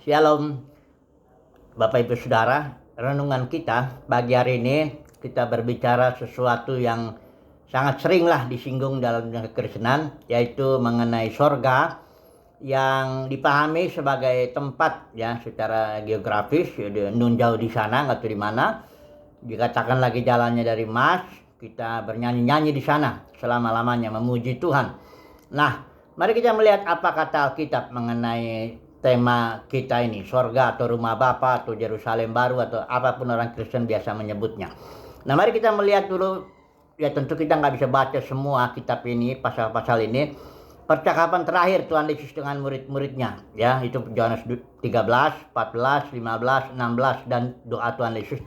Shalom, Bapak Ibu Saudara. Renungan kita pagi hari ini kita berbicara sesuatu yang sangat seringlah disinggung dalam dunia kekristenan, yaitu mengenai sorga yang dipahami sebagai tempat ya secara geografis, nun jauh di sana, nggak tahu di mana. Dikatakan lagi jalannya dari Mars, kita bernyanyi-nyanyi di sana selama-lamanya memuji Tuhan. Nah, mari kita melihat apa kata Alkitab mengenai tema kita ini, sorga atau rumah Bapa atau Yerusalem baru atau apapun orang Kristen biasa menyebutnya. Nah, mari kita melihat dulu, ya tentu kita nggak bisa baca semua kitab ini, pasal-pasal ini. Percakapan terakhir Tuhan Yesus dengan murid-muridnya, ya itu Yohanes 13, 14, 15, 16 dan doa Tuhan Yesus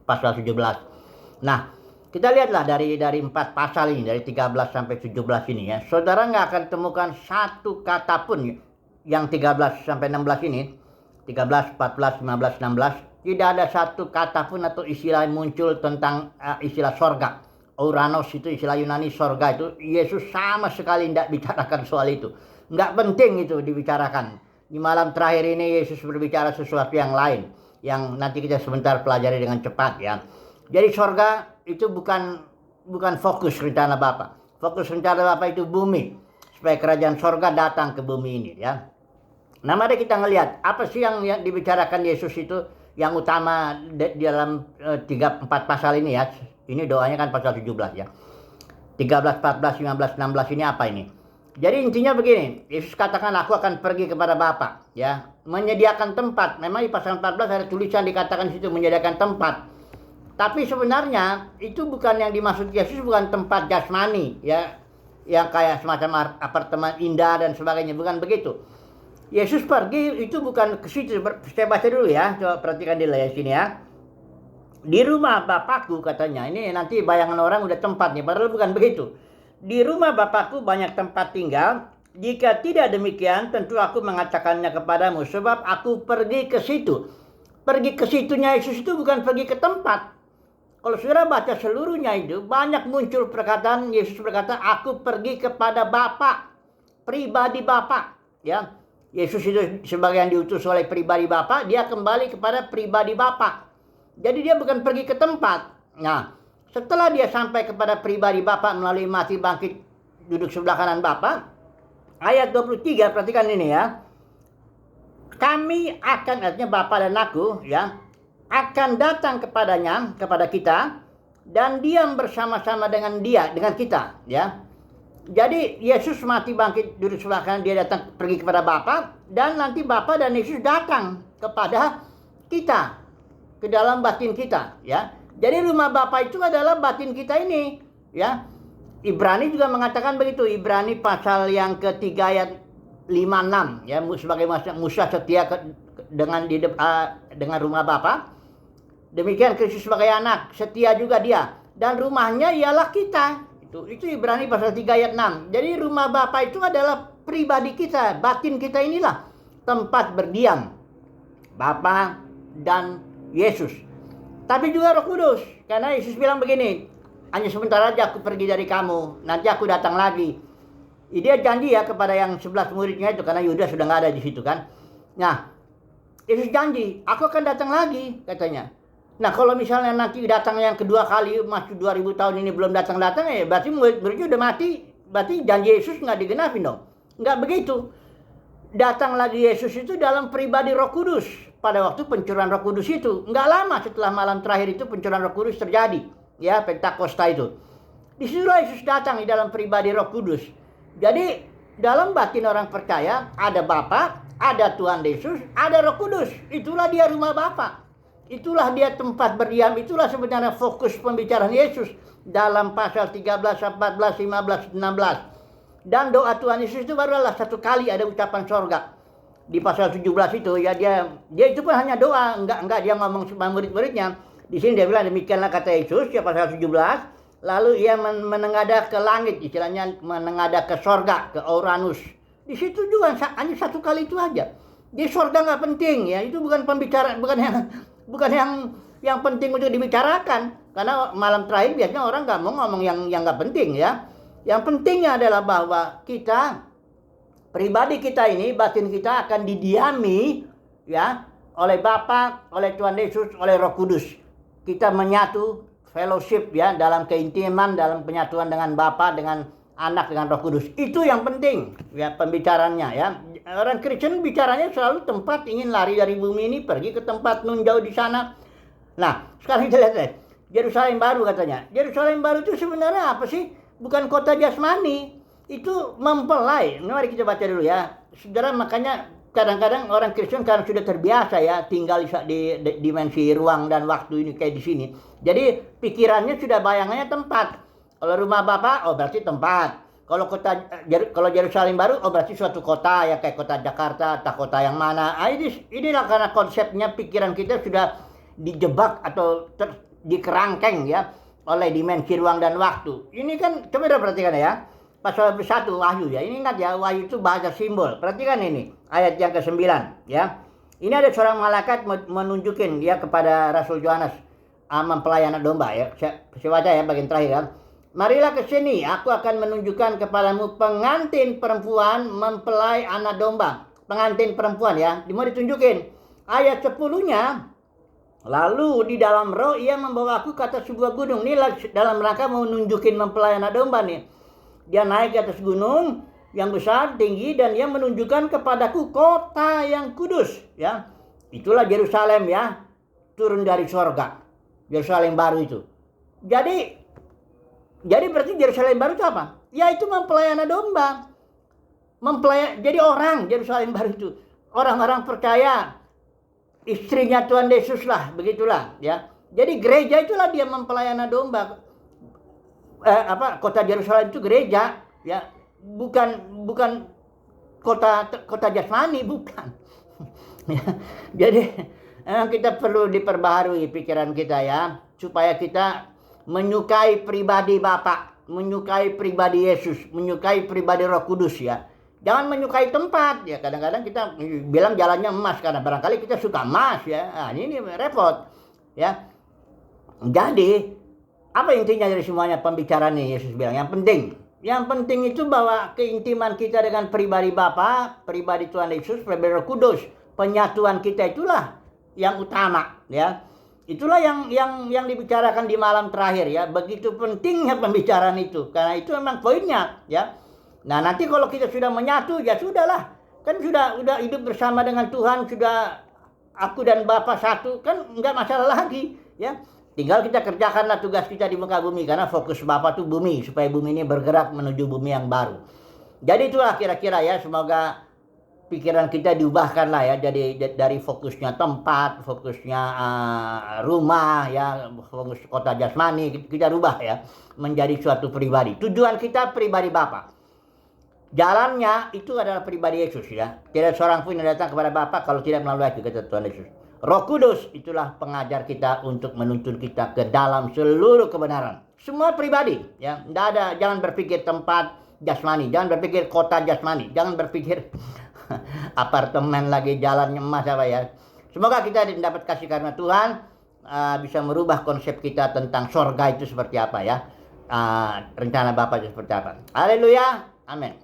pasal 17. Nah, kita lihatlah dari 4 pasal ini, dari 13 sampai 17 ini ya. Saudara nggak akan temukan satu kata pun yang 13 sampai 16 ini, 13, 14, 15, 16, tidak ada satu kata pun atau istilah yang muncul tentang istilah sorga. Ouranos itu istilah Yunani, sorga itu Yesus sama sekali tidak bicarakan soal itu. Nggak penting itu dibicarakan. Di malam terakhir ini Yesus berbicara sesuatu yang lain, yang nanti kita sebentar pelajari dengan cepat ya. Jadi sorga itu bukan fokus rencana Bapa. Fokus rencana Bapa itu bumi, supaya kerajaan sorga datang ke bumi ini ya. Nah, mari kita ngelihat apa sih yang dibicarakan Yesus itu yang utama di dalam 3-4 pasal ini ya. Ini doanya kan pasal 17 ya. 13, 14, 15, 16 ini apa ini? Jadi intinya begini, Yesus katakan aku akan pergi kepada Bapa ya, menyediakan tempat. Memang di pasal 14 ada tulisan dikatakan situ menyediakan tempat. Tapi sebenarnya itu bukan yang dimaksud Yesus, bukan tempat jasmani ya, yang kayak semacam apartemen indah dan sebagainya, bukan begitu. Yesus pergi itu bukan ke situ. Saya baca dulu ya, coba perhatikan di layar sini ya. Di rumah Bapakku katanya, ini nanti bayangan orang udah tempat nih, padahal bukan begitu. Di rumah Bapakku banyak tempat tinggal. Jika tidak demikian, tentu aku mengatakannya kepadamu, sebab aku pergi ke situ. Pergi ke situnya Yesus itu bukan pergi ke tempat. Kalau saudara baca seluruhnya itu, banyak muncul perkataan Yesus berkata, aku pergi kepada Bapa, pribadi Bapa ya. Yesus itu sebagai yang diutus oleh pribadi Bapa, dia kembali kepada pribadi Bapa. Jadi dia bukan pergi ke tempat. Nah, setelah dia sampai kepada pribadi Bapa melalui mati bangkit duduk sebelah kanan Bapa, ayat 23 perhatikan ini ya. Kami akan, artinya Bapa dan aku ya, akan datang kepadanya, kepada kita, dan diam bersama-sama dengan dia, dengan kita ya. Jadi Yesus mati bangkit duduk sebelah kanan, dia datang pergi kepada Bapa, dan nanti Bapa dan Yesus datang kepada kita, ke dalam batin kita ya. Jadi rumah Bapa itu adalah batin kita ini ya. Ibrani juga mengatakan begitu, Ibrani pasal yang ketiga ayat 5-6 ya, sebagai Musa setia dengan rumah Bapa, demikian Kristus sebagai anak setia juga dia, dan rumahnya ialah kita. Itu Ibrani pasal 3 ayat 6. Jadi rumah Bapa itu adalah pribadi kita, batin kita inilah tempat berdiam Bapa dan Yesus. Tapi juga Roh Kudus, karena Yesus bilang begini, hanya sebentar aja aku pergi dari kamu, nanti aku datang lagi. Dia janji ya kepada yang 11 muridnya itu, karena Yudas sudah nggak ada di situ kan. Nah, Yesus janji, aku akan datang lagi katanya. Nah, kalau misalnya nanti datang yang kedua kali, masih 2000 tahun ini belum datang-datang, ya berarti murid-muridnya udah mati. Berarti janji Yesus nggak digenapin dong. Nggak begitu. Datang lagi Yesus itu dalam pribadi Roh Kudus. Pada waktu pencurahan Roh Kudus itu. Nggak lama setelah malam terakhir itu pencurahan Roh Kudus terjadi. Ya, Pentakosta itu. Disitulah Yesus datang di dalam pribadi Roh Kudus. Jadi, dalam batin orang percaya, ada Bapa, ada Tuhan Yesus, ada Roh Kudus. Itulah dia rumah Bapa. Itulah dia tempat berdiam, itulah sebenarnya fokus pembicaraan Yesus dalam pasal 13, 14, 15, 16. Dan doa Tuhan Yesus itu barulah satu kali ada ucapan sorga. Di pasal 17 itu ya dia itu pun hanya doa, enggak dia ngomong sama murid-muridnya. Di sini dia bilang demikianlah kata Yesus ya pasal 17, lalu ia menengadah ke langit, istilahnya menengadah ke sorga, ke Ouranos. Di situ juga hanya satu kali itu aja. Di sorga nggak penting ya, itu bukan pembicaraan, bukan yang penting untuk dibicarakan, karena malam terakhir biasanya orang nggak mau ngomong yang nggak penting ya. Yang pentingnya adalah bahwa kita, pribadi kita ini, batin kita akan didiami ya, oleh Bapa, oleh Tuhan Yesus, oleh Roh Kudus. Kita menyatu, fellowship ya, dalam keintiman, dalam penyatuan dengan Bapa, dengan Anak, dengan Roh Kudus. Itu yang penting ya pembicaranya ya. Orang Kristen bicaranya selalu tempat, ingin lari dari bumi ini, pergi ke tempat nun jauh di sana. Nah, sekarang kita lihat Yerusalem baru katanya. Yerusalem baru itu sebenarnya apa sih? Bukan kota jasmani. Itu mempelai. Mari kita baca dulu ya. Saudara, makanya kadang-kadang orang Kristen karena sudah terbiasa ya tinggal di dimensi ruang dan waktu ini kayak di sini. Jadi pikirannya sudah bayangannya tempat. Kalau rumah Bapak, oh berarti tempat. Kalau Yerusalem baru, oh berarti suatu kota ya, kayak kota Jakarta atau kota yang mana. Inilah karena konsepnya pikiran kita sudah dijebak atau dikerangkeng ya oleh dimensi ruang dan waktu. Ini kan coba perhatikan ya. Pasal 1 Wahyu ya. Ini ingat ya, Wahyu itu bahasa simbol. Perhatikan ini ayat yang ke-9 ya. Ini ada seorang malaikat menunjukin dia kepada Rasul Yohanes mempelai anak domba ya. Saya baca ya bagian terakhir ya. Marilah ke sini, aku akan menunjukkan kepadamu pengantin perempuan mempelai anak domba. Pengantin perempuan ya, mau ditunjukin. Ayat 10-nya, lalu di dalam roh ia membawa aku ke atas sebuah gunung. Ini dalam rangka mau nunjukin mempelai anak domba nih. Dia naik ke atas gunung yang besar, tinggi, dan dia menunjukkan kepadaku kota yang kudus. Ya, itulah Yerusalem ya, turun dari sorga. Yerusalem baru itu. Jadi berarti Yerusalem baru itu apa? Ya itu mempelai anak domba. Jadi orang Yerusalem baru itu. Orang-orang percaya. Istrinya Tuhan Yesus lah, begitulah ya. Jadi gereja itulah dia mempelai anak domba. Kota Yerusalem itu gereja ya. Bukan kota jasmani, bukan. Jadi kita perlu diperbaharui pikiran kita ya, supaya kita menyukai pribadi Bapa, menyukai pribadi Yesus, menyukai pribadi Roh Kudus ya. Jangan menyukai tempat ya. Kadang-kadang kita bilang jalannya emas karena barangkali kita suka emas ya. Nah, ini repot ya. Jadi apa intinya dari semuanya pembicaraan ini? Yesus bilang yang penting itu bahwa keintiman kita dengan pribadi Bapa, pribadi Tuhan Yesus, pribadi Roh Kudus, penyatuan kita itulah yang utama ya. Itulah yang dibicarakan di malam terakhir ya. Begitu pentingnya pembicaraan itu. Karena itu memang poinnya ya. Nah nanti kalau kita sudah menyatu ya sudahlah. Kan sudah hidup bersama dengan Tuhan. Sudah aku dan Bapa satu. Kan enggak masalah lagi ya. Tinggal kita kerjakanlah tugas kita di muka bumi. Karena fokus Bapa itu bumi. Supaya bumi ini bergerak menuju bumi yang baru. Jadi itulah kira-kira ya. Semoga pikiran kita diubahkan lah ya, jadi dari fokusnya tempat, fokusnya rumah ya, fokus kota jasmani, kita rubah ya menjadi suatu pribadi. Tujuan kita pribadi Bapa, jalannya itu adalah pribadi Yesus ya. Tidak seorang pun yang datang kepada Bapa kalau tidak melalui aku, kata Tuhan Yesus. Roh Kudus itulah pengajar kita untuk menuntun kita ke dalam seluruh kebenaran. Semua pribadi ya, jangan berpikir tempat jasmani, jangan berpikir kota jasmani, jangan berpikir apartemen lagi jalannya emas apa ya. Semoga kita dapat kasih karena Tuhan bisa merubah konsep kita tentang sorga itu seperti apa ya, rencana Bapa itu seperti apa. Haleluya, amin.